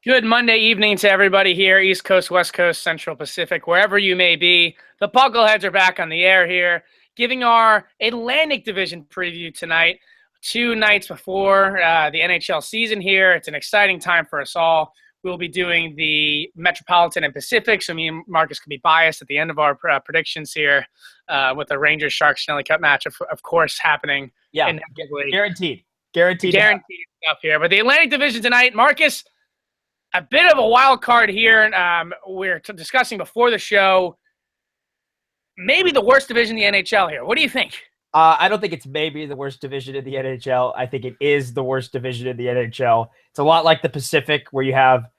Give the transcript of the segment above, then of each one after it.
Good Monday evening to everybody here, East Coast, West Coast, Central Pacific, wherever you may be. The Puckleheads are back on the air here, giving our Atlantic Division preview tonight, 2 nights before the NHL season here. It's an exciting time for us all. We'll be doing the Metropolitan and Pacific, so me and Marcus can be biased at the end of our predictions here with the Rangers-Sharks Stanley Cup match, of course, happening. Yeah, guaranteed stuff here. But the Atlantic Division tonight, Marcus, a bit of a wild card here. We're discussing before the show, maybe the worst division in the NHL here. What do you think? I don't think it's maybe the worst division in the NHL. I think it is the worst division in the NHL. It's a lot like the Pacific, where you have,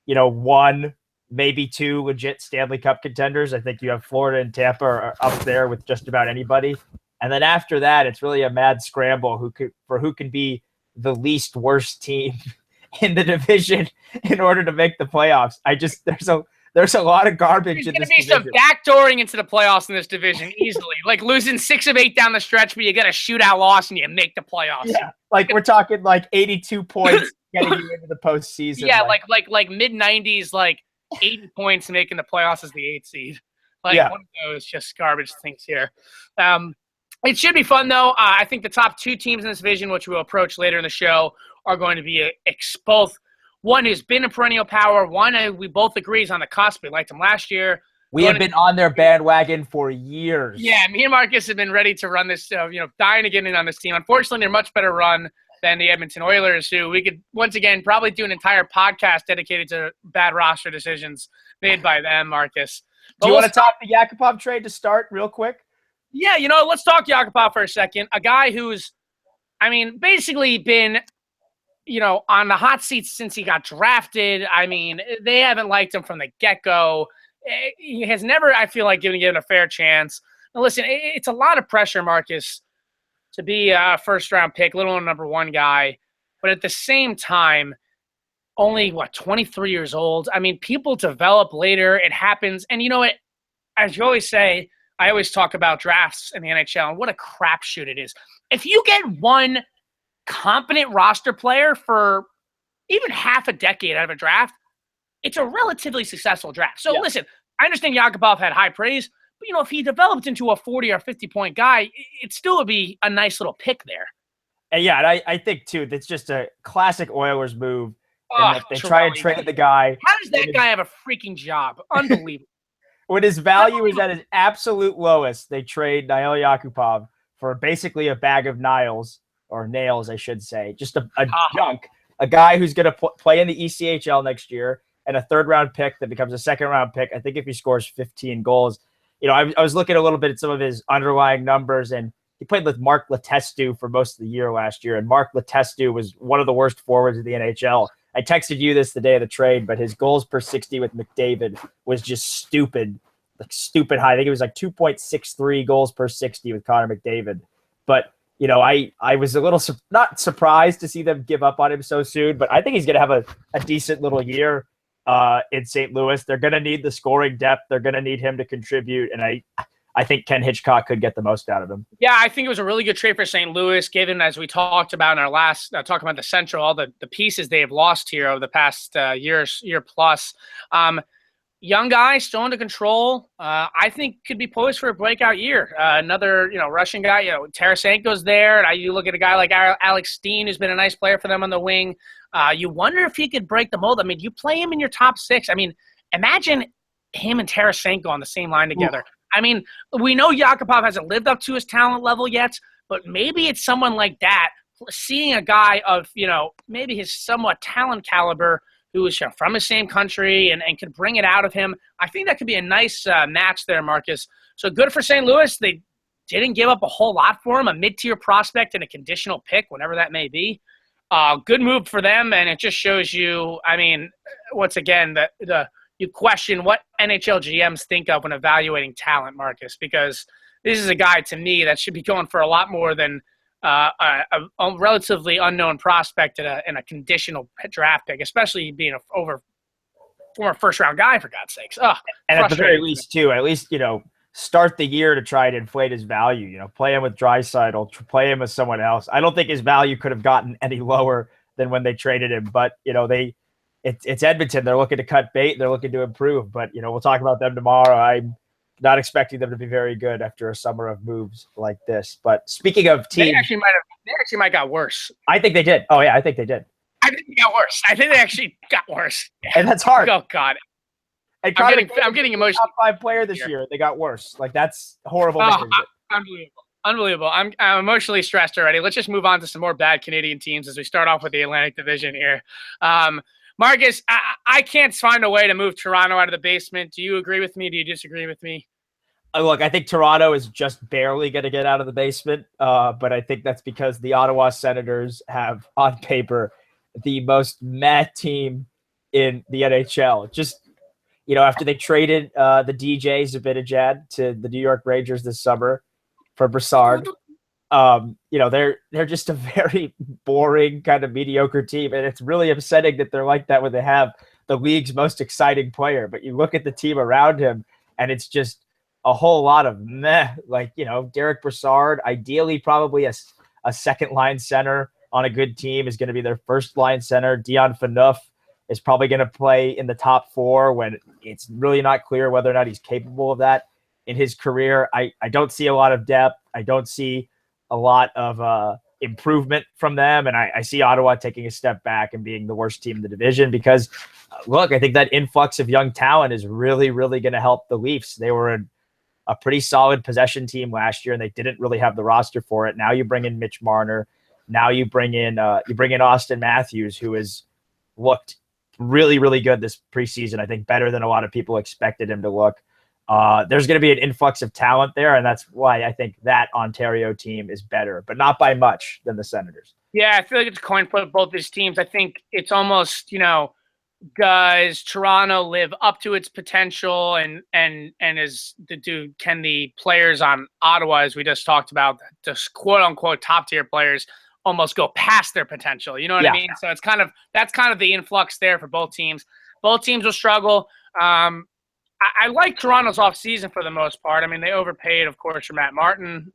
one, maybe 2 legit Stanley Cup contenders. I think you have Florida and Tampa are up there with just about anybody. And then after that, it's really a mad scramble who can be the least worst team in the division in order to make the playoffs. There's a lot of garbage in this division. There's going to be some backdooring into the playoffs in this division easily. Like losing 6 of 8 down the stretch, but you get a shootout loss and you make the playoffs. Yeah, like we're talking like 82 points getting you into the postseason. Yeah, like mid-90s, like 80 points making the playoffs as the 8th seed. One of those just garbage things here. It should be fun, though. I think the top 2 teams in this division, which we'll approach later in the show, are going to be both one who's been a perennial power, one we both agree is on the cusp. We liked him last year. We have been on their bandwagon for years. Yeah, me and Marcus have been ready to run this, dying to get in on this team. Unfortunately, they're much better run than the Edmonton Oilers, who we could, once again, probably do an entire podcast dedicated to bad roster decisions made by them, Marcus. Do you want to talk the Yakupov trade to start real quick? Yeah, let's talk Yakupov for a second. A guy who's, basically been on the hot seat since he got drafted. They haven't liked him from the get-go. He has never, I feel like, given a fair chance. Now, listen, it's a lot of pressure, Marcus, to be a first-round pick, little number 1 guy. But at the same time, only, 23 years old? People develop later. It happens. And as you always say, I always talk about drafts in the NHL and what a crapshoot it is. If you get one competent roster player for even half a decade out of a draft, it's a relatively successful draft. So Listen, I understand Yakupov had high praise, but if he developed into a 40 or 50-point guy, it still would be a nice little pick there. And I think too that's just a classic Oilers move. And they try and trade the guy. How does that guy have a freaking job? Unbelievable. When his value is at his absolute lowest, they trade Nail Yakupov for basically a bag of nails, I should say. Just a junk. A guy who's going to play in the ECHL next year and a 3rd-round pick that becomes a 2nd-round pick, I think, if he scores 15 goals. I was looking a little bit at some of his underlying numbers, and he played with Mark Letestu for most of the year last year, and Mark Letestu was one of the worst forwards of the NHL. I texted you this the day of the trade, but his goals per 60 with McDavid was just stupid high. I think it was like 2.63 goals per 60 with Connor McDavid. But, I was a little not surprised to see them give up on him so soon, but I think he's going to have a decent little year in St. Louis. They're going to need the scoring depth. They're going to need him to contribute, and I think Ken Hitchcock could get the most out of him. Yeah, I think it was a really good trade for St. Louis, given, as we talked about in our last talk about the Central, all the pieces they have lost here over the past year plus. Young guy, still under control. I think could be poised for a breakout year. Another, Russian guy, Tarasenko's there. You look at a guy like Alex Steen, who's been a nice player for them on the wing. You wonder if he could break the mold. You play him in your top 6. Imagine him and Tarasenko on the same line together. Ooh. We know Yakupov hasn't lived up to his talent level yet, but maybe it's someone like that. Seeing a guy of, maybe his somewhat talent caliber who is from the same country and can bring it out of him, I think that could be a nice match there, Marcus. So good for St. Louis. They didn't give up a whole lot for him, a mid-tier prospect and a conditional pick, whatever that may be. Good move for them, and it just shows you, once again, you question what NHL GMs think of when evaluating talent, Marcus, because this is a guy, to me, that should be going for a lot more than a relatively unknown prospect and a conditional draft pick, especially being a former first-round guy, for God's sakes. And at the very least, too, start the year to try and inflate his value. Play him with Draisaitl, play him with someone else. I don't think his value could have gotten any lower than when they traded him, but they it's Edmonton. They're looking to cut bait. They're looking to improve. But, we'll talk about them tomorrow. I'm not expecting them to be very good after a summer of moves like this. But speaking of teams. They actually might got worse. I think they did. Oh, yeah, I think they did. I think they got worse. I think they actually got worse. Yeah. And that's hard. Oh, God. And I'm getting emotional. Top 5 player this year. They got worse. Like, that's horrible. Unbelievable. I'm emotionally stressed already. Let's just move on to some more bad Canadian teams as we start off with the Atlantic Division here. Marcus, I can't find a way to move Toronto out of the basement. Do you agree with me? Do you disagree with me? Look, I think Toronto is just barely going to get out of the basement, but I think that's because the Ottawa Senators have, on paper, the most meh team in the NHL. Just, after they traded the DJ Zibanejad to the New York Rangers this summer for Brassard, they're just a very boring kind of mediocre team, and it's really upsetting that they're like that when they have the league's most exciting player. But you look at the team around him, and it's just a whole lot of meh. Like, Derek Brassard, ideally probably a second-line center on a good team, is going to be their first-line center. Dion Phaneuf is probably going to play in the top 4 when it's really not clear whether or not he's capable of that in his career. I don't see a lot of depth. I don't see a lot of improvement from them. And I see Ottawa taking a step back and being the worst team in the division because, look, I think that influx of young talent is really, really going to help the Leafs. They were a pretty solid possession team last year, and they didn't really have the roster for it. Now you bring in Mitch Marner. Now you bring in Austin Matthews, who has looked really, really good this preseason. I think better than a lot of people expected him to look. There's going to be an influx of talent there, and that's why I think that Ontario team is better, but not by much, than the Senators. Yeah, I feel like it's a coin flip both these teams. I think it's almost, does Toronto live up to its potential, and can the players on Ottawa, as we just talked about, just quote unquote top tier players, almost go past their potential? You know what I mean? So that's kind of the influx there for both teams. Both teams will struggle. I like Toronto's offseason for the most part. I mean, they overpaid, of course, for Matt Martin.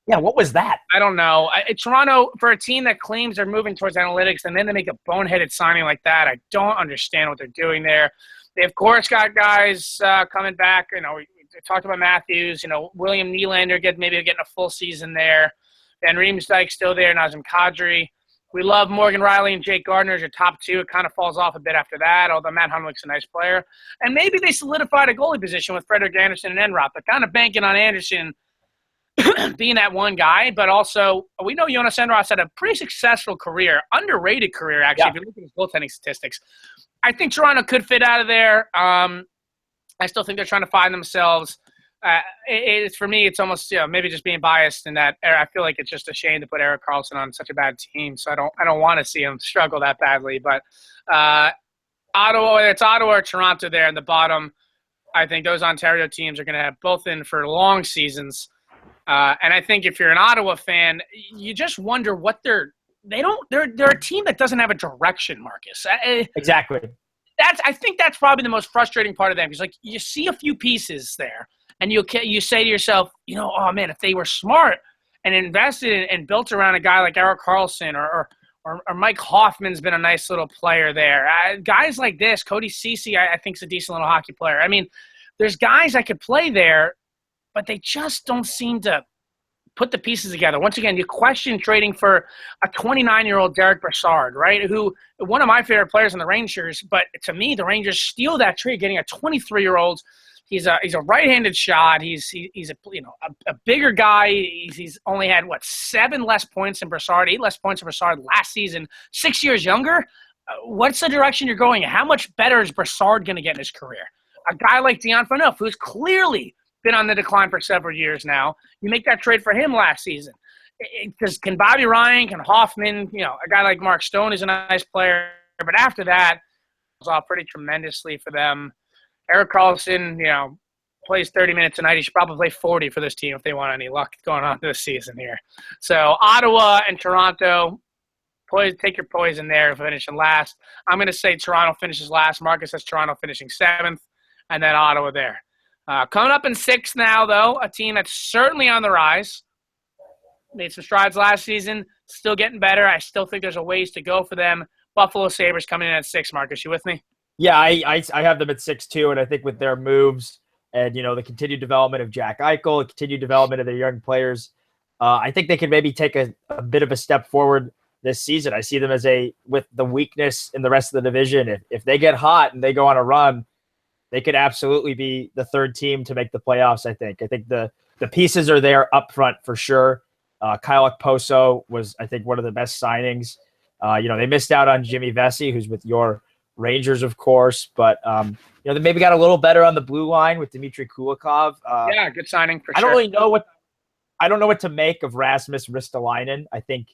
What was that? I don't know. Toronto, for a team that claims they're moving towards analytics, and then they make a boneheaded signing like that, I don't understand what they're doing there. They, of course, got guys coming back. We talked about Matthews. William Nylander maybe getting a full season there. Van Riemsdyk still there. Nazem Kadri. We love Morgan Riley and Jake Gardiner as your top 2. It kind of falls off a bit after that, although Matt Hunwick's a nice player. And maybe they solidified a goalie position with Frederik Andersen and Enroth, but kind of banking on Andersen being that one guy. But also, we know Jonas Enroth had a pretty successful career, underrated career, actually, if you look at his goaltending statistics. I think Toronto could fit out of there. I still think they're trying to find themselves. For me, it's almost maybe just being biased in that I feel like it's just a shame to put Erik Karlsson on such a bad team. So I don't want to see him struggle that badly. But Ottawa, whether it's Ottawa or Toronto there in the bottom, I think those Ontario teams are going to have both in for long seasons. And I think if you're an Ottawa fan, you just wonder what they're a team that doesn't have a direction, Marcus. Exactly. I think that's probably the most frustrating part of them, because you see a few pieces there. And you say to yourself, oh, man, if they were smart and invested and built around a guy like Erik Karlsson or Mike Hoffman's been a nice little player there. Guys like this, Cody Ceci, I think is a decent little hockey player. I mean, there's guys that could play there, but they just don't seem to put the pieces together. Once again, you question trading for a 29-year-old Derek Brassard, right, who one of my favorite players in the Rangers, but to me, the Rangers steal that trade getting a 23-year-old. He's a right-handed shot. He's a bigger guy. He's only had 7 less points than Brassard, 8 less points than Brassard last season. 6 years younger. What's the direction you're going in? How much better is Brassard going to get in his career? A guy like Dion Phaneuf, who's clearly been on the decline for several years now. You make that trade for him last season. Can Bobby Ryan, can Hoffman, a guy like Mark Stone is a nice player, but after that, it was all pretty tremendously for them. Erik Karlsson, plays 30 minutes a night. He should probably play 40 for this team if they want any luck going on this season here. So Ottawa and Toronto, take your poison there, finishing last. I'm going to say Toronto finishes last. Marcus says Toronto finishing 7th, and then Ottawa there. Coming up in 6th now, though, a team that's certainly on the rise. Made some strides last season, still getting better. I still think there's a ways to go for them. Buffalo Sabres coming in at 6, Marcus. You with me? Yeah, I have them at 6-2, and I think with their moves and the continued development of Jack Eichel, the continued development of their young players, I think they could maybe take a bit of a step forward this season. I see them as with the weakness in the rest of the division. If they get hot and they go on a run, they could absolutely be the third team to make the playoffs. I think the pieces are there up front for sure. Kyle Okposo was, I think, one of the best signings. They missed out on Jimmy Vesey, who's with your Rangers, of course, but they maybe got a little better on the blue line with Dmitry Kulikov. Yeah, good signing for I sure. I don't know what to make of Rasmus Ristolainen. I think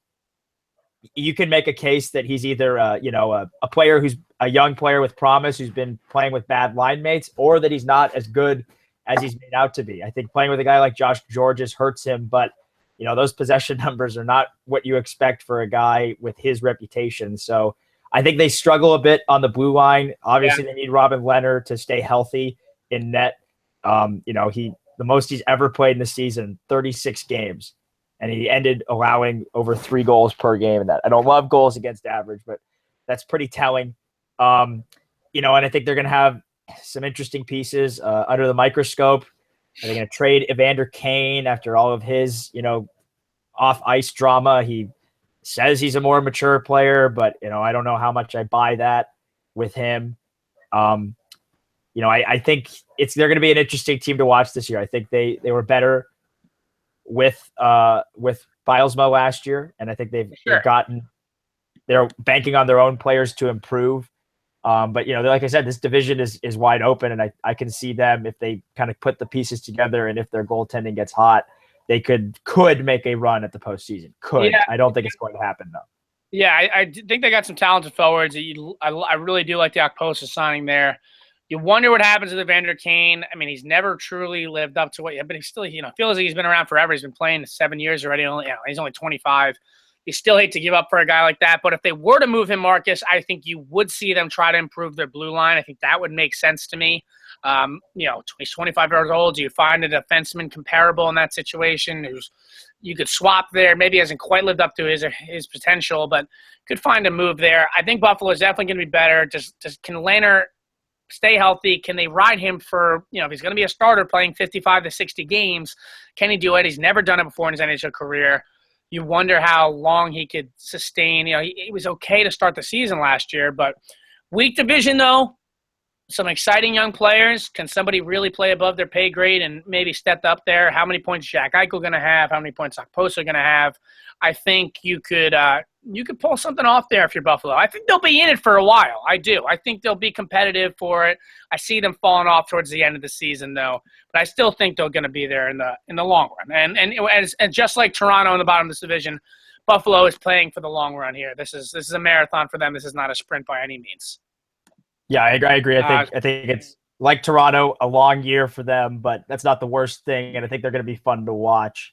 you can make a case that he's either a player who's a young player with promise who's been playing with bad line mates, or that he's not as good as he's made out to be. I think playing with a guy like Josh Georges hurts him, but those possession numbers are not what you expect for a guy with his reputation. So I think they struggle a bit on the blue line. Obviously, They need Robin Leonard to stay healthy in net. The most he's ever played in the season, 36 games, and he ended allowing over 3 goals per game. And that I don't love goals against average, but that's pretty telling. And I think they're going to have some interesting pieces under the microscope. Are they going to trade Evander Kane after all of his, off ice drama? He says he's a more mature player, but I don't know how much I buy that with him. I think they're going to be an interesting team to watch this year. I think they were better with Bilesma last year, and I think they're banking on their own players to improve. But like I said, this division is wide open, and I can see them, if they kind of put the pieces together and if their goaltending gets hot, they could make a run at the postseason. Yeah. I don't think it's going to happen though. Yeah, I think they got some talented forwards. I really do like the Okposo signing there. You wonder what happens with Evander Kane. I mean, he's never truly lived up to but he still, feels like he's been around forever. He's been playing 7 years already. He's only 25. You still hate to give up for a guy like that. But if they were to move him, Marcus, I think you would see them try to improve their blue line. I think that would make sense to me. He's 25 years old. Do you find a defenseman comparable in that situation who's you could swap there? Maybe hasn't quite lived up to his potential, but could find a move there. I think Buffalo is definitely going to be better. Just can Lehner stay healthy? Can they ride him for, if he's going to be a starter playing 55 to 60 games, can he do it? He's never done it before in his NHL career. You wonder how long he could sustain. He was okay to start the season last year, but weak division though. Some exciting young players. Can somebody really play above their pay grade and maybe step up there? How many points is Jack Eichel going to have? How many points Okposo going to have? I think you could pull something off there if you're Buffalo. I think they'll be in it for a while. I do. I think they'll be competitive for it. I see them falling off towards the end of the season though, but I still think they're going to be there in the long run. And just like Toronto in the bottom of this division, Buffalo is playing for the long run here. This is a marathon for them. This is not a sprint by any means. Yeah, I agree. I think it's like Toronto, a long year for them, but that's not the worst thing. And I think they're going to be fun to watch.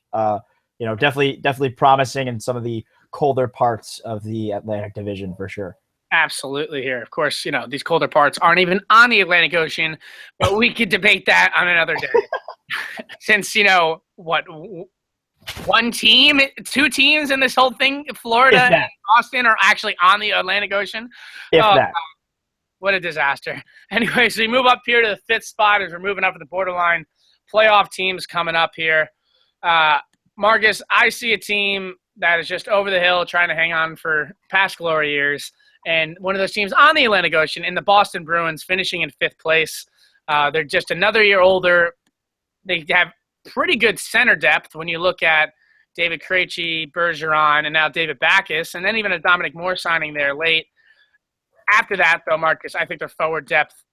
Definitely promising in some of the colder parts of the Atlantic Division for sure. Absolutely here. Of course, these colder parts aren't even on the Atlantic Ocean, but we could debate that on another day. Since, one team, 2 teams in this whole thing, Florida and Boston, are actually on the Atlantic Ocean. If that. What a disaster. Anyway, so we move up here to the 5th spot as we're moving up to the borderline. Playoff teams coming up here. Marcus, I see a team that is just over the hill trying to hang on for past glory years. And one of those teams on the Atlantic Ocean in the Boston Bruins finishing in 5th place. They're just another year older. They have pretty good center depth when you look at David Krejci, Bergeron, and now David Backes, and then even a Dominic Moore signing there late. After that, though, Marcus, I think their forward depth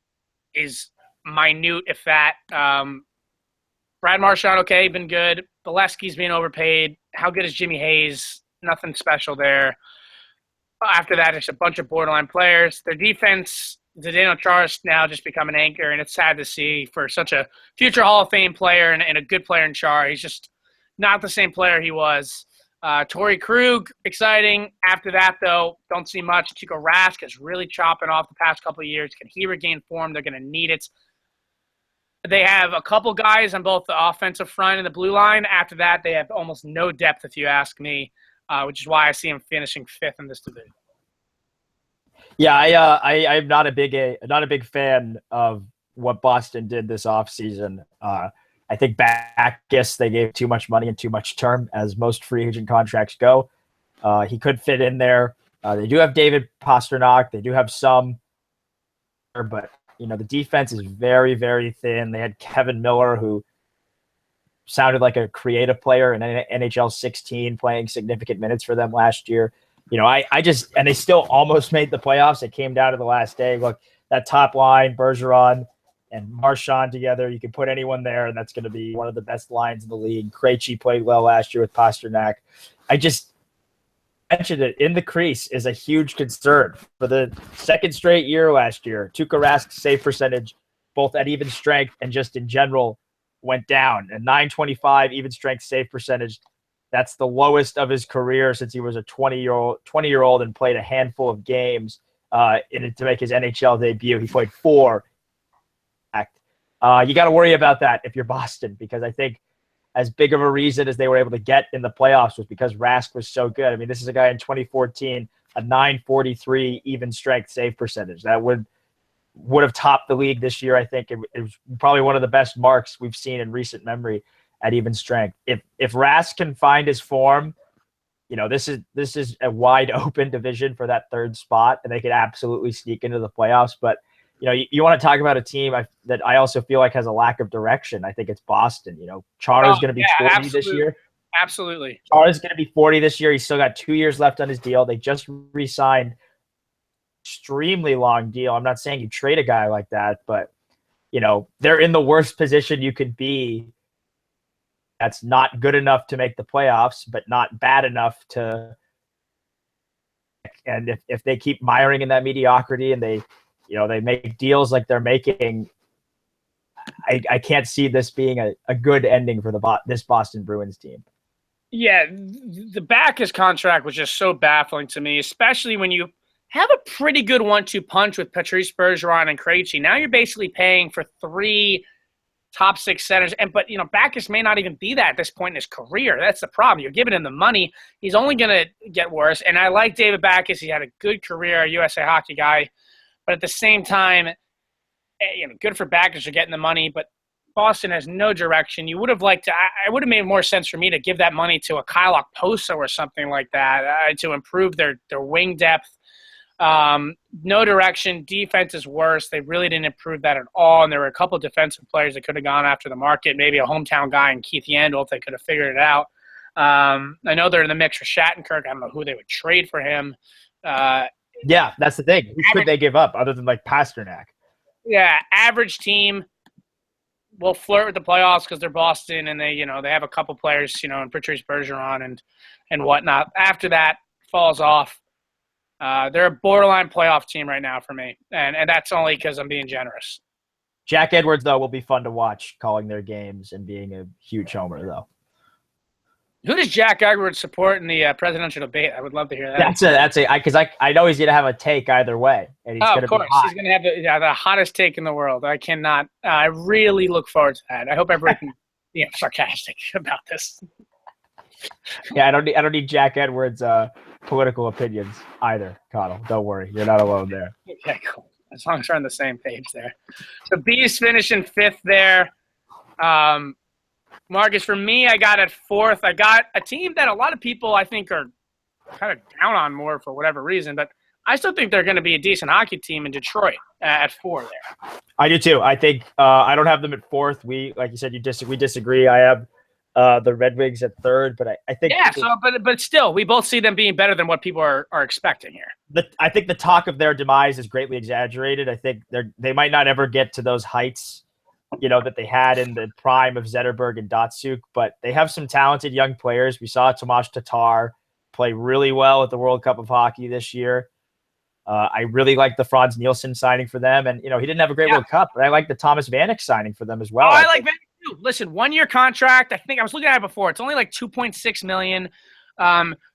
is minute, if that. Brad Marchand, okay, been good. Bolesky's being overpaid. How good is Jimmy Hayes? Nothing special there. After that, it's a bunch of borderline players. Their defense, Zdeno Chara's now just become an anchor, and it's sad to see for such a future Hall of Fame player and a good player in Chara. He's just not the same player he was. Torrey Krug, exciting. After that, though, don't see much. Chico Rask is really chopping off the past couple of years. Can he regain form? They're going to need it. They have a couple guys on both the offensive front and the blue line. After that, they have almost no depth, if you ask me, which is why I see them finishing 5th in this division. Yeah, I'm not a big fan of what Boston did this offseason. I think Backus, they gave too much money and too much term, as most free agent contracts go. He could fit in there. They do have David Pasternak. They do have some, but the defense is very, very thin. They had Kevin Miller, who sounded like a creative player in NHL 16, playing significant minutes for them last year. And they still almost made the playoffs. It came down to the last day. Look, that top line, Bergeron and Marchand together, you can put anyone there, and that's going to be one of the best lines in the league. Krejci played well last year with Pasternak. I just mentioned it, in the crease is a huge concern. For the second straight year last year, Tuukka Rask's save percentage, both at even strength and just in general, went down. And 925 even strength save percentage. That's the lowest of his career since he was a 20-year-old and played a handful of games to make his NHL debut. He played 4. You got to worry about that if you're Boston, because I think as big of a reason as they were able to get in the playoffs was because Rask was so good. I mean, this is a guy in 2014, a 943 even strength save percentage. That would have topped the league this year. I think it was probably one of the best marks we've seen in recent memory at even strength. If Rask can find his form, this is a wide open division for that third spot, and they could absolutely sneak into the playoffs. But you want to talk about a team that I also feel like has a lack of direction. I think it's Boston. Chara's going to be 40 absolutely. this year. Absolutely. Chara's going to be 40 this year. He's still got 2 years left on his deal. They just re-signed extremely long deal. I'm not saying you trade a guy like that, but they're in the worst position you could be. That's not good enough to make the playoffs, but not bad enough to. And if they keep miring in that mediocrity and they make deals like they're making, I can't see this being a good ending for this Boston Bruins team. Yeah, the Backus contract was just so baffling to me, especially when you have a pretty good 1-2 punch with Patrice Bergeron and Krejci. Now you're basically paying for 3 top 6 centers, but Backus may not even be that at this point in his career. That's the problem. You're giving him the money. He's only going to get worse. And I like David Backus. He had a good career, USA Hockey guy. But at the same time, good for Backus for getting the money, but Boston has no direction. You would have liked to – it would have made more sense for me to give that money to a Kyle Okposo or something like that to improve their wing depth. No direction. Defense is worse. They really didn't improve that at all, and there were a couple of defensive players that could have gone after the market, maybe a hometown guy in Keith Yandel if they could have figured it out. I know they're in the mix for Shattenkirk. I don't know who they would trade for him. Yeah, that's the thing. Who could they give up other than like Pasternak? Yeah, average team will flirt with the playoffs because they're Boston and they have a couple players, in Patrice Bergeron and whatnot. After that, falls off. They're a borderline playoff team right now for me, and that's only because I'm being generous. Jack Edwards, though, will be fun to watch calling their games and being a huge homer, though. Who does Jack Edwards support in the presidential debate? I would love to hear that. Because I know he's going to have a take either way, and he's going to be hot. He's going to have the hottest take in the world. I cannot. I really look forward to that. I hope everyone can be sarcastic about this. Yeah, I don't need Jack Edwards' political opinions either, Conall. Don't worry, you're not alone there. Okay, cool. As long as we're on the same page there. So Bees finishing 5th there. Marcus, for me, I got at 4th. I got a team that a lot of people I think are kind of down on more for whatever reason, but I still think they're going to be a decent hockey team in Detroit at 4 there. I do too. I think I don't have them at 4th. Like you said, we disagree. I have the Red Wings at 3rd, but I think but still, we both see them being better than what people are expecting here. I think the talk of their demise is greatly exaggerated. I think they might not ever get to those heights, that they had in the prime of Zetterberg and Datsuk, but they have some talented young players. We saw Tomas Tatar play really well at the World Cup of Hockey this year. I really like the Franz Nielsen signing for them, and he didn't have a great World Cup, but I like the Thomas Vanek signing for them as well. I like Vanek too. Listen, 1-year contract. I think I was looking at it before. It's only like $2.6 million.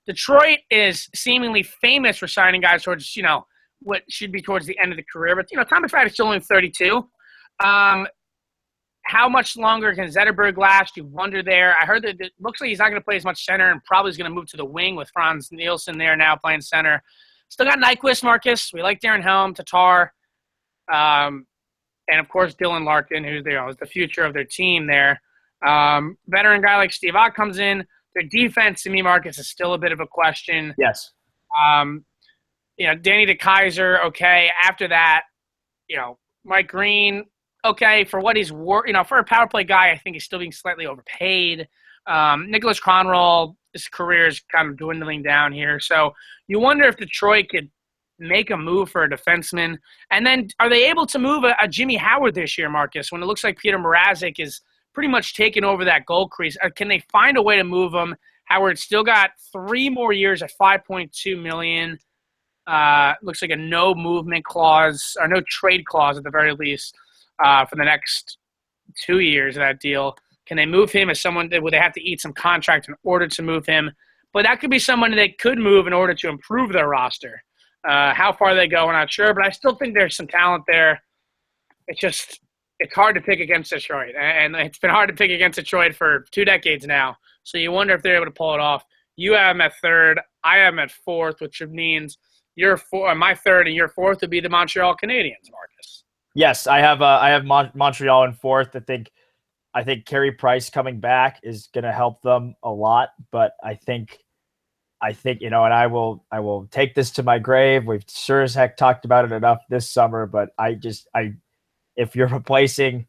Detroit is seemingly famous for signing guys towards what should be towards the end of the career, but Thomas Vanek is still only 32. How much longer can Zetterberg last? You wonder there. I heard that it looks like he's not going to play as much center and probably is going to move to the wing with Franz Nielsen there now playing center. Still got Nyquist, Marcus. We like Darren Helm, Tatar, and of course Dylan Larkin, who's is the future of their team there. Veteran guy like Steve Ott comes in. Their defense, to me, Marcus, is still a bit of a question. Yes. Danny DeKaiser, okay. After that, Mike Green, okay, for what he's worth. For a power play guy, I think he's still being slightly overpaid. Nicholas Conall, his career is kind of dwindling down here. So you wonder if Detroit could make a move for a defenseman. And then are they able to move a Jimmy Howard this year, Marcus, when it looks like Peter Mrazek is pretty much taking over that goal crease? Can they find a way to move him? Howard still got 3 more years at $5.2 million. Looks like a no movement clause or no trade clause at the very least for the next 2 years of that deal. Can they move him as someone that would they have to eat some contract in order to move him? But that could be someone they could move in order to improve their roster. How far they go, we're not sure, but I still think there's some talent there. It's hard to pick against Detroit, and it's been hard to pick against Detroit for 2 decades now. So you wonder if they're able to pull it off. You have them at third. I have them at fourth, which means my third and your fourth would be the Montreal Canadiens, Marcus. Yes, I have Montreal in fourth. I think Carey Price coming back is going to help them a lot, but I think and I will take this to my grave. We've sure as heck talked about it enough this summer, but if you're replacing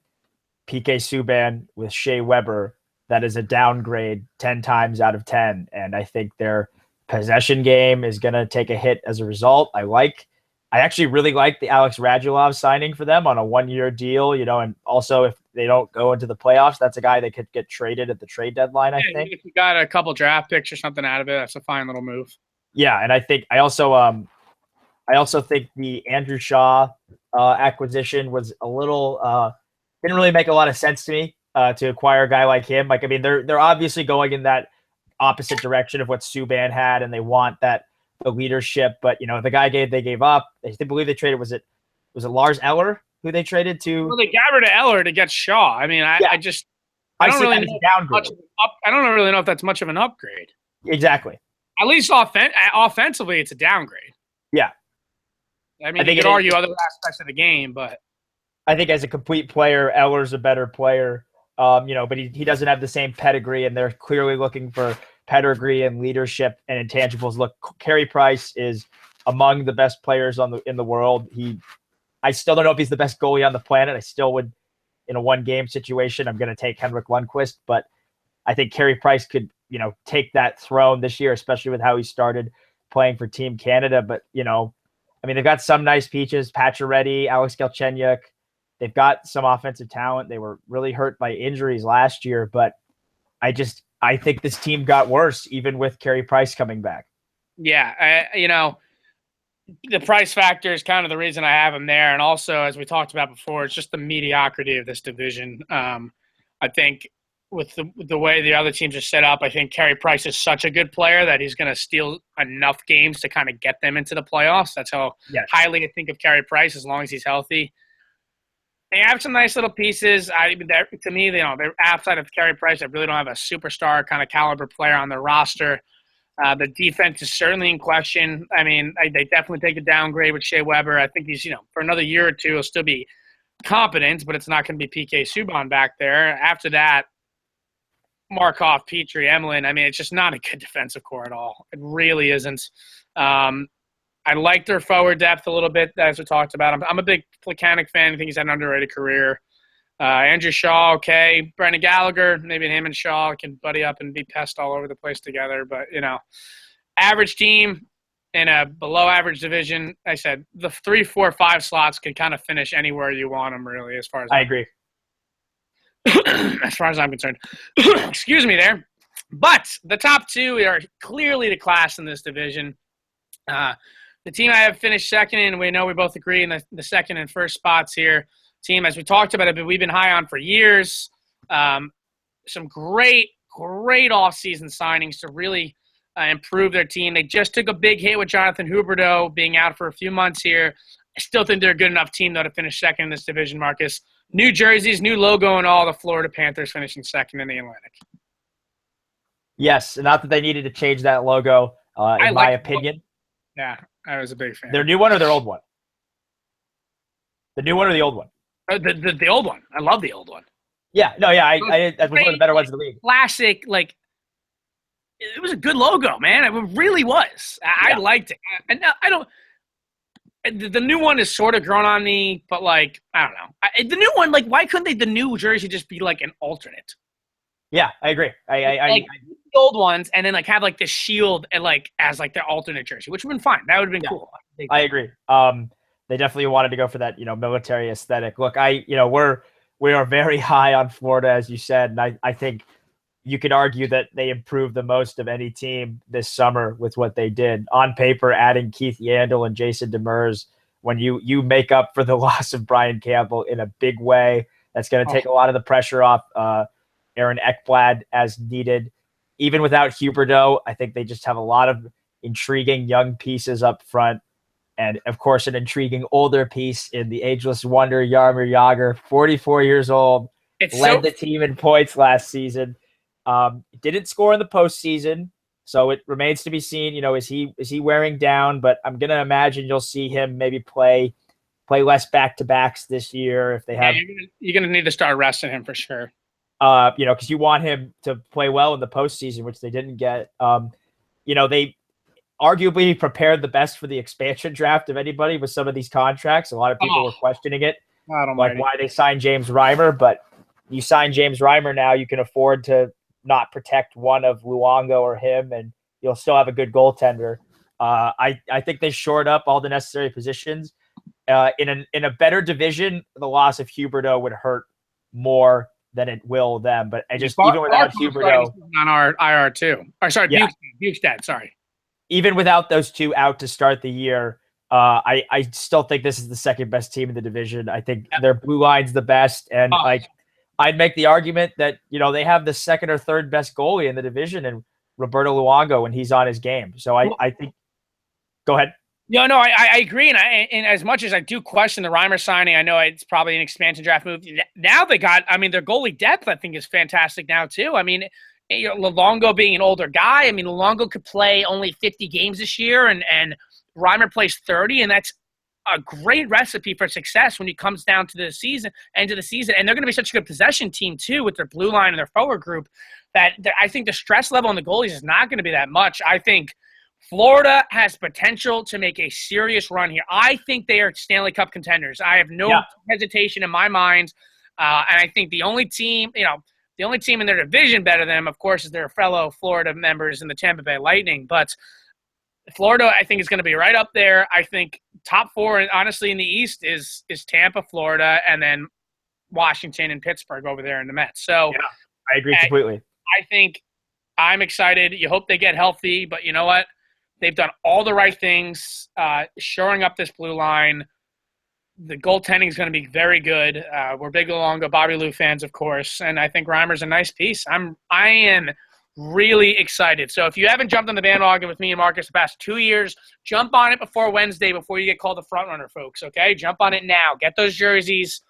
PK Subban with Shea Weber, that is a downgrade 10 times out of 10. And I think their possession game is going to take a hit as a result. I actually really like the Alex Radulov signing for them on a 1-year deal, and also if they don't go into the playoffs, that's a guy that could get traded at the trade deadline, I think. If you got a couple draft picks or something out of it, that's a fine little move. Yeah, and I also think the Andrew Shaw acquisition was a little didn't really make a lot of sense to me to acquire a guy like him. They're obviously going in that opposite direction of what Subban had, and they want the leadership. But the guy they gave up. I believe they traded. Was it Lars Eller who they traded to? Well, they got rid of Eller to get Shaw. I mean, I don't really know if that's much of an upgrade. Exactly. At least offensively, it's a downgrade. Yeah. I mean, you could argue other aspects of the game, but I think as a complete player, Eller's a better player. But he doesn't have the same pedigree, and they're clearly looking for pedigree and leadership and intangibles. Look, Carey Price is among the best players in the world. I still don't know if he's the best goalie on the planet. I still would, in a 1-game situation, I'm going to take Henrik Lundqvist, but I think Carey Price could, take that throne this year, especially with how he started playing for Team Canada. But, they've got some nice peaches, Pacioretty, Alex Galchenyuk. They've got some offensive talent. They were really hurt by injuries last year, but I think this team got worse even with Carey Price coming back. Yeah, the price factor is kind of the reason I have him there, and also, as we talked about before, it's just the mediocrity of this division. I think with the way the other teams are set up, I think Carey Price is such a good player that he's going to steal enough games to kind of get them into the playoffs. That's how highly I think of Carey Price, as long as he's healthy. They have some nice little pieces. To me, they're outside of Carey Price. I really don't have a superstar kind of caliber player on their roster. The defense is certainly in question. They definitely take a downgrade with Shea Weber. I think he's, for another year or two, he'll still be competent, but it's not going to be PK Subban back there. After that, Markov, Petrie, Emelin. It's just not a good defensive core at all. It really isn't. I like their forward depth a little bit, as we talked about. I'm a big Plekanec fan. I think he's had an underrated career. Andrew Shaw, okay. Brendan Gallagher, maybe him and Shaw can buddy up and be pest all over the place together. But, average team in a below-average division, I said the 3, 4, 5 slots can kind of finish anywhere you want them, really, as far as I agree. As far as I'm concerned. Excuse me there. But the top 2 are clearly the class in this division. The team I have finished second, and we know we both agree in the second and first spots here. Team, as we talked about it, but we've been high on for years. Some great off-season signings to really improve their team. They just took a big hit with Jonathan Huberdeau being out for a few months here. I still think they're a good enough team, though, to finish second in this division, Marcus. New jerseys, new logo, and all. The Florida Panthers finishing second in the Atlantic. Yes, not that they needed to change that logo, in my opinion. Yeah, I was a big fan. Their new one or their old one? The new one or the old one? The old one. I love the old one. Yeah, no, yeah, that was one of the better ones in the league. Classic, like, it was a good logo, man. It really was. I liked it. And I don't. The new one is sort of grown on me, but like I don't know. The new one, like, why couldn't the new jersey just be like an alternate? Yeah, I agree. The old ones, and then like have like the shield and like as like their alternate jersey, which would have been fine. That would have been cool. I agree. They definitely wanted to go for that, military aesthetic. Look, we are very high on Florida, as you said, and I think you could argue that they improved the most of any team this summer with what they did. On paper, adding Keith Yandel and Jason Demers, when you make up for the loss of Brian Campbell in a big way, that's going to take a lot of the pressure off Aaron Ekblad as needed. Even without Huberdeau, I think they just have a lot of intriguing young pieces up front. And, of course, an intriguing older piece in the ageless wonder, Jaromir Jagr, 44 years old, led the team in points last season. Didn't score in the postseason, so it remains to be seen. Is he wearing down? But I'm gonna imagine you'll see him maybe play less back-to-backs this year if they have. You're gonna need to start resting him for sure. Because you want him to play well in the postseason, which they didn't get. They arguably prepared the best for the expansion draft of anybody with some of these contracts. A lot of people were questioning it, like why they signed James Reimer, but you sign James Reimer now, you can afford to not protect one of Luongo or him, and you'll still have a good goaltender. I think they shored up all the necessary positions. In a better division, the loss of Huberdeau would hurt more than it will them. But even without Huberdeau on our IR too. Or sorry, yeah. Bukestad, sorry. Even without those two out to start the year, I still think this is the second best team in the division. I think their blue line's the best, and I'd make the argument that, they have the second or third best goalie in the division and Roberto Luongo when he's on his game. So I think – go ahead. No, I agree. And as much as I do question the Reimer signing, I know it's probably an expansion draft move. Now their goalie depth, I think, is fantastic now too. I mean, Luongo being an older guy, Luongo could play only 50 games this year and Reimer plays 30, and that's a great recipe for success when it comes down to the season, end of the season. And they're going to be such a good possession team too with their blue line and their forward group that I think the stress level on the goalies is not going to be that much. I think Florida has potential to make a serious run here. I think they are Stanley Cup contenders. I have no hesitation in my mind. And I think the only team in their division better than them, of course, is their fellow Florida members in the Tampa Bay Lightning. But Florida, I think, is going to be right up there. I think top four, honestly, in the East is Tampa, Florida, and then Washington and Pittsburgh over there in the Mets. So yeah, I agree completely. I think I'm excited. You hope they get healthy, but you know what? They've done all the right things, shoring up this blue line. The goaltending is going to be very good. We're big Luongo, Bobby Lou fans, of course, and I think Reimer's a nice piece. I am really excited. So if you haven't jumped on the bandwagon with me and Marcus the past 2 years, jump on it before Wednesday before you get called the front runner, folks, okay? Jump on it now. Get those jerseys.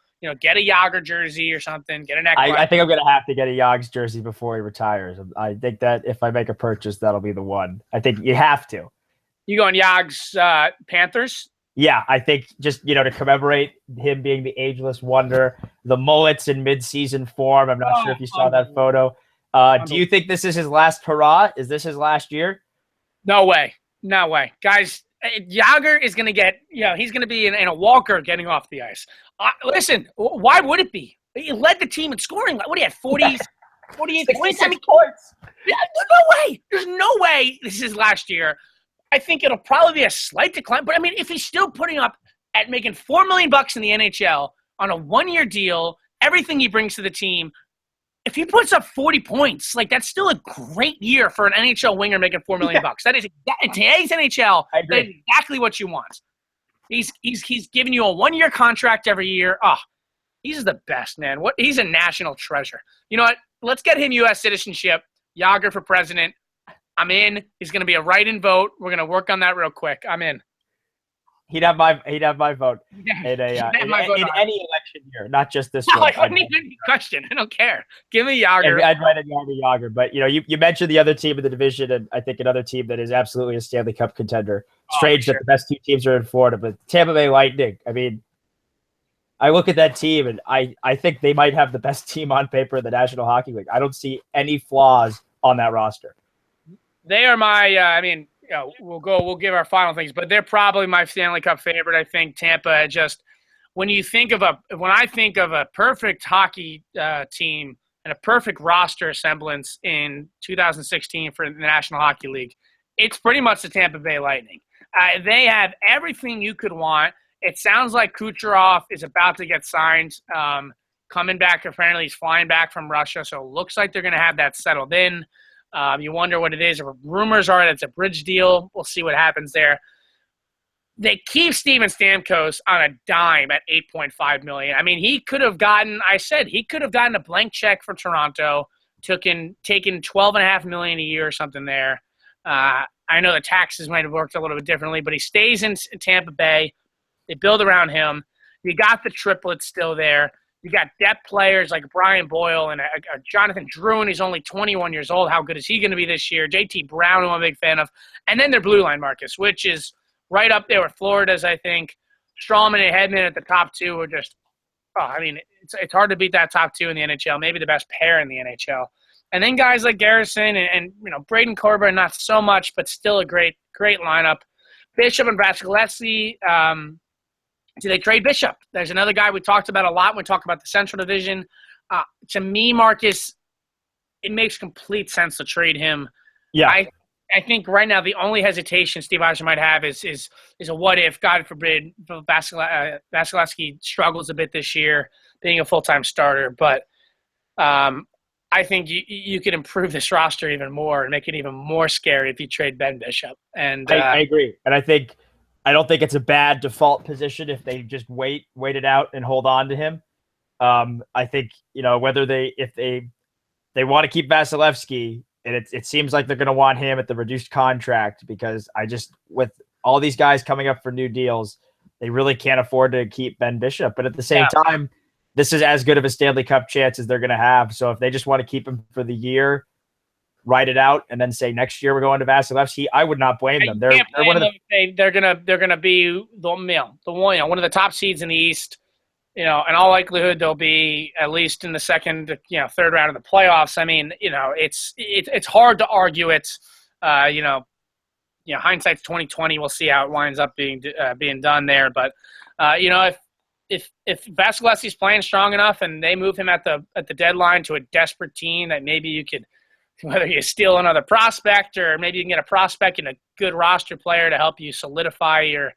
Get a Jagr jersey or something. Get an I think I'm going to have to get a Jagr jersey before he retires. I think that if I make a purchase, that'll be the one. I think you have to. You going Jagr's Panthers? Yeah, I think just, to commemorate him being the ageless wonder, the mullets in mid-season form. I'm not sure if you saw that photo. Do you think this is his last hurrah? Is this his last year? No way. No way. Guys, Jagr is going to get, he's going to be in a walker getting off the ice. Listen, why would it be? He led the team in scoring. What do you have, 48 points? Yeah, no way. There's no way this is last year. I think it'll probably be a slight decline. But, if he's still putting up at making $4 million in the NHL on a one-year deal, everything he brings to the team, if he puts up 40 points, that's still a great year for an NHL winger making $4 million. That is in today's NHL. That is exactly what you want. He's giving you a one-year contract every year. Oh, he's the best, man. He's a national treasure. You know what? Let's get him U.S. citizenship. Jagr for president. I'm in. He's going to be a write-in vote. We're going to work on that real quick. I'm in. He'd have my vote Yeah, in a he'd have my vote in on it. any election year, not just this No, one. it wouldn't even be a question. I don't care. Give me Yager. I'd write in Yager. But you mentioned the other team in the division, and I think another team that is absolutely a Stanley Cup contender. Strange that the best two teams are in Florida, but Tampa Bay Lightning. I mean, I look at that team, and I think they might have the best team on paper in the National Hockey League. I don't see any flaws on that roster. They are my. I mean, we'll give our final things, but they're probably my Stanley Cup favorite. I think Tampa just when I think of a perfect hockey team and a perfect roster semblance in 2016 for the National Hockey League, it's pretty much the Tampa Bay Lightning. They have everything you could want. It sounds like Kucherov is about to get signed, coming back. Apparently, he's flying back from Russia, so it looks like they're going to have that settled in. You wonder what it is. Rumors are that it's a bridge deal. We'll see what happens there. They keep Steven Stamkos on a dime at $8.5 million. I mean, he could have gotten a blank check for Toronto, taken $12.5 million a year or something there. I know the taxes might have worked a little bit differently, but he stays in Tampa Bay. They build around him. You got the triplets still there. You got depth players like Brian Boyle and Jonathan Drouin. He's only 21 years old. How good is he going to be this year? JT Brown, who I'm a big fan of. And then their blue line, Marcus, which is right up there with Florida's, I think. Strawman and Hedman at the top two are just it's hard to beat that top two in the NHL, maybe the best pair in the NHL. And then guys like Garrison and Braden Corbin, not so much, but still a great lineup. Bishop and Vasilevsky. Do they trade Bishop? There's another guy we talked about a lot when we talk about the Central Division. To me, Marcus, it makes complete sense to trade him. Yeah. I think right now the only hesitation Steve Yzerman might have is a what if, God forbid, Vasilevsky struggles a bit this year being a full-time starter. But I think you could improve this roster even more and make it even more scary if you trade Ben Bishop. And I agree. And I don't think it's a bad default position if they just wait it out and hold on to him. I think, whether if they want to keep Vasilevsky, and it seems like they're going to want him at the reduced contract, because with all these guys coming up for new deals, they really can't afford to keep Ben Bishop. But at the same time, this is as good of a Stanley Cup chance as they're going to have. So if they just want to keep him for the year, write it out, and then say next year we're going to Vasilevsky, I would not blame them. They're one of they're gonna be one of the top seeds in the East. In all likelihood they'll be at least in the second, third round of the playoffs. I mean, it's hard to argue it. Hindsight's 2020. We'll see how it winds up being done there. But if Vasilevsky's playing strong enough and they move him at the deadline to a desperate team that maybe you could, whether you steal another prospect or maybe you can get a prospect and a good roster player to help you solidify your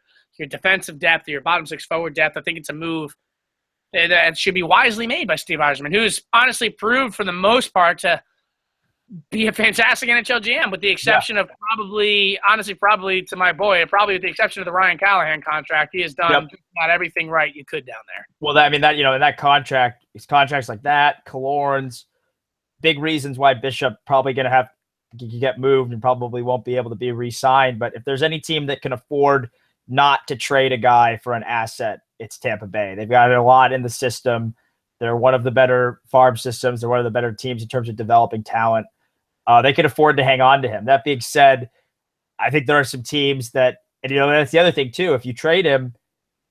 defensive depth or your bottom six forward depth, I think it's a move that should be wisely made by Steve Yzerman, who's honestly proved for the most part to be a fantastic NHL GM, with the exception of probably to my boy, probably with the exception of the Ryan Callahan contract. He has done not everything right you could down there. Well, in that contract, it's contracts like that, Killorn's, big reasons why Bishop probably going to have to get moved and probably won't be able to be re-signed. But if there's any team that can afford not to trade a guy for an asset, it's Tampa Bay. They've got a lot in the system. They're one of the better farm systems. They're one of the better teams in terms of developing talent. They can afford to hang on to him. That being said, I think there are some teams that, and that's the other thing too. If you trade him,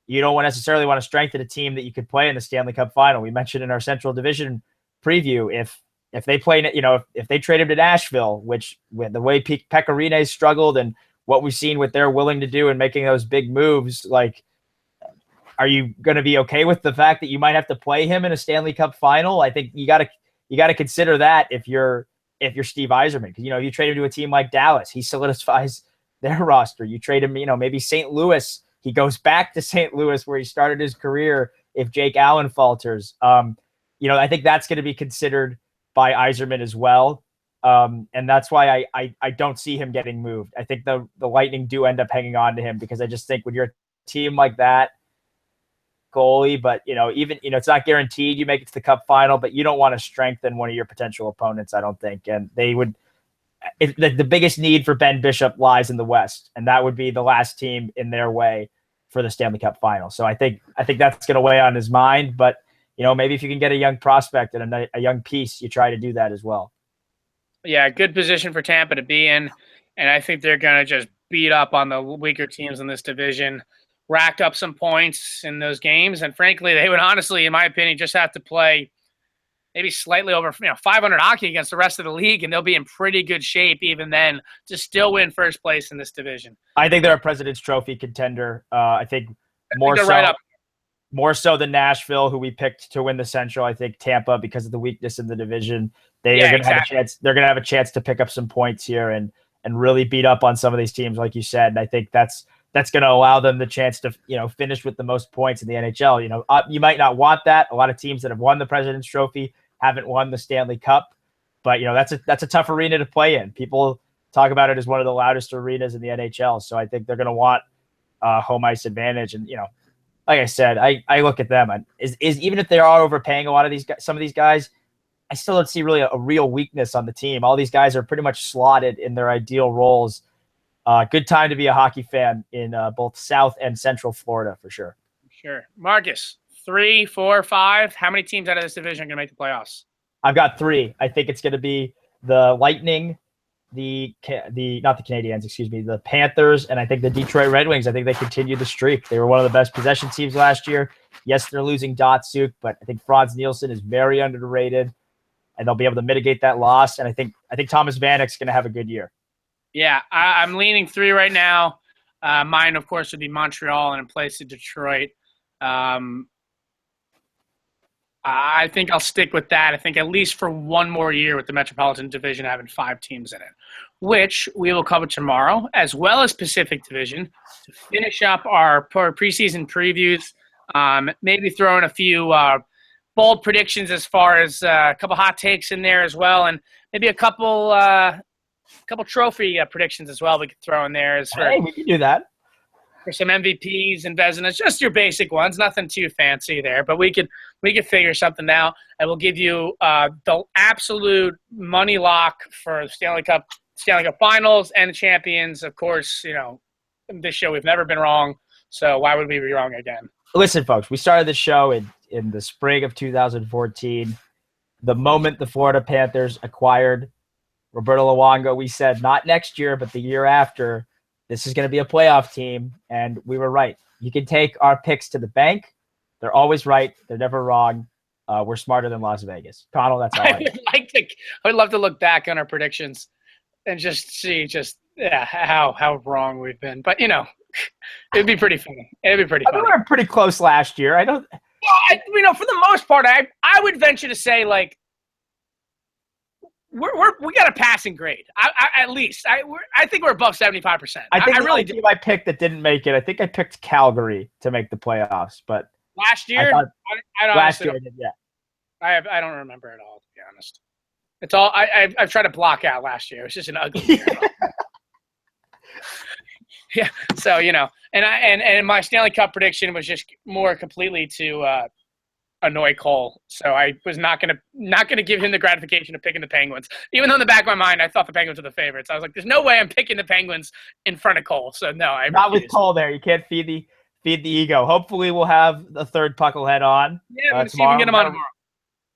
you don't necessarily want to strengthen a team that you could play in the Stanley Cup final. We mentioned in our Central Division preview, if they play, if they trade him to Nashville, which with the way Pekka Rinne struggled and what we've seen what they're willing to do and making those big moves, like, are you going to be okay with the fact that you might have to play him in a Stanley Cup final? I think you got to consider that if you're Steve Yzerman, because you trade him to a team like Dallas, he solidifies their roster. You trade him, maybe St. Louis, he goes back to St. Louis where he started his career if Jake Allen falters. I think that's going to be considered by Yzerman as well. And that's why I don't see him getting moved. I think the Lightning do end up hanging on to him, because I just think when you're a team like that, goalie, but even it's not guaranteed you make it to the Cup final, but you don't want to strengthen one of your potential opponents, I don't think. And they would, the biggest need for Ben Bishop lies in the West, and that would be the last team in their way for the Stanley Cup final. So I think that's going to weigh on his mind. But, maybe if you can get a young prospect and a young piece, you try to do that as well. Yeah, good position for Tampa to be in. And I think they're going to just beat up on the weaker teams in this division, rack up some points in those games. And frankly, they would honestly, in my opinion, just have to play maybe slightly over 500 hockey against the rest of the league, and they'll be in pretty good shape even then to still win first place in this division. I think they're a President's Trophy contender. I think more so, right up. More so than Nashville, who we picked to win the Central. I think Tampa, because of the weakness in the division, they're going to have a chance. They're going to have a chance to pick up some points here and really beat up on some of these teams, like you said. And I think that's going to allow them the chance to finish with the most points in the NHL. You might not want that. A lot of teams that have won the President's Trophy haven't won the Stanley Cup, but that's a tough arena to play in. People talk about it as one of the loudest arenas in the NHL. So I think they're going to want home ice advantage. And like I said, I look at them and is even if they are overpaying a lot of these guys, some of these guys, I still don't see really a real weakness on the team. All these guys are pretty much slotted in their ideal roles. Good time to be a hockey fan in both South and Central Florida for sure. Sure, Marcus. 3, 4, 5. How many teams out of this division are going to make the playoffs? I've got 3. I think it's going to be the Lightning, not the Canadiens, excuse me, the Panthers, and I think the Detroit Red Wings. I think they continue the streak. They were one of the best possession teams last year. Yes, they're losing Datsuk, but I think Franz Nielsen is very underrated, and they'll be able to mitigate that loss. And I think Thomas Vanek's going to have a good year. Yeah, I'm leaning 3 right now. Mine, of course, would be Montreal and in place of Detroit. I think I'll stick with that. I think at least for one more year with the Metropolitan Division having 5 teams in it, which we will cover tomorrow, as well as Pacific Division, to finish up our preseason previews. Maybe throw in a few bold predictions as far as a couple hot takes in there as well, and maybe a couple trophy predictions as well we could throw in there. We can do that. For some MVPs and Vezinas, just your basic ones, nothing too fancy there, but we could figure something out, and we'll give you the absolute money lock for the Stanley Cup Finals and the champions. Of course, in this show we've never been wrong, so why would we be wrong again? Listen, folks, we started this show in the spring of 2014. The moment the Florida Panthers acquired Roberto Luongo, we said not next year, but the year after, this is going to be a playoff team, and we were right. You can take our picks to the bank. They're always right. They're never wrong. We're smarter than Las Vegas. Conall, that's all I would love to look back on our predictions and just see how wrong we've been. But, it'd be pretty funny. It'd be pretty funny. We were pretty close last year. For the most part, I would venture to say, like, we got a passing grade. At least I think we're above 75%. I think I really did. I picked that didn't make it. I think I picked Calgary to make the playoffs, but last year, last year, yeah. I don't remember at all, to be honest. It's all I've tried to block out last year. It was just an ugly year. Yeah. So and my Stanley Cup prediction was just more completely to annoy Cole, so I was not gonna give him the gratification of picking the Penguins, even though in the back of my mind I thought the Penguins were the favorites. I was like, "There's no way I'm picking the Penguins in front of Cole." So no, I'm not with Cole there. You can't feed the ego. Hopefully, we'll have the third Pucklehead on. Yeah, see if we can get him on tomorrow.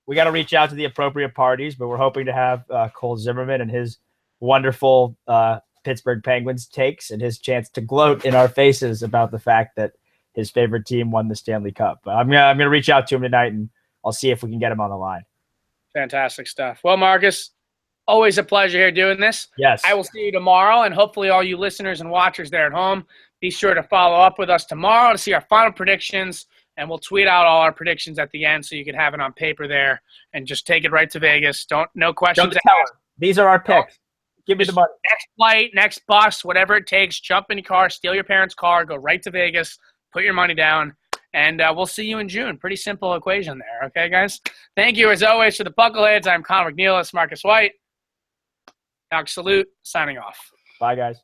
We got to reach out to the appropriate parties, but we're hoping to have Cole Zimmerman and his wonderful Pittsburgh Penguins takes and his chance to gloat in our faces about the fact that his favorite team won the Stanley Cup. But I'm gonna reach out to him tonight, and I'll see if we can get him on the line. Fantastic stuff. Well, Marcus, always a pleasure here doing this. Yes. I will see you tomorrow, and hopefully all you listeners and watchers there at home, be sure to follow up with us tomorrow to see our final predictions, and we'll tweet out all our predictions at the end so you can have it on paper there and just take it right to Vegas. No questions asked. These are our picks. Give me the money. Next flight, next bus, whatever it takes, jump in your car, steal your parents' car, go right to Vegas, put your money down, and we'll see you in June. Pretty simple equation there. Okay, guys? Thank you, as always, for the Puckleheads. I'm Conall McNeil. Marcus White. Doc Salute, signing off. Bye, guys.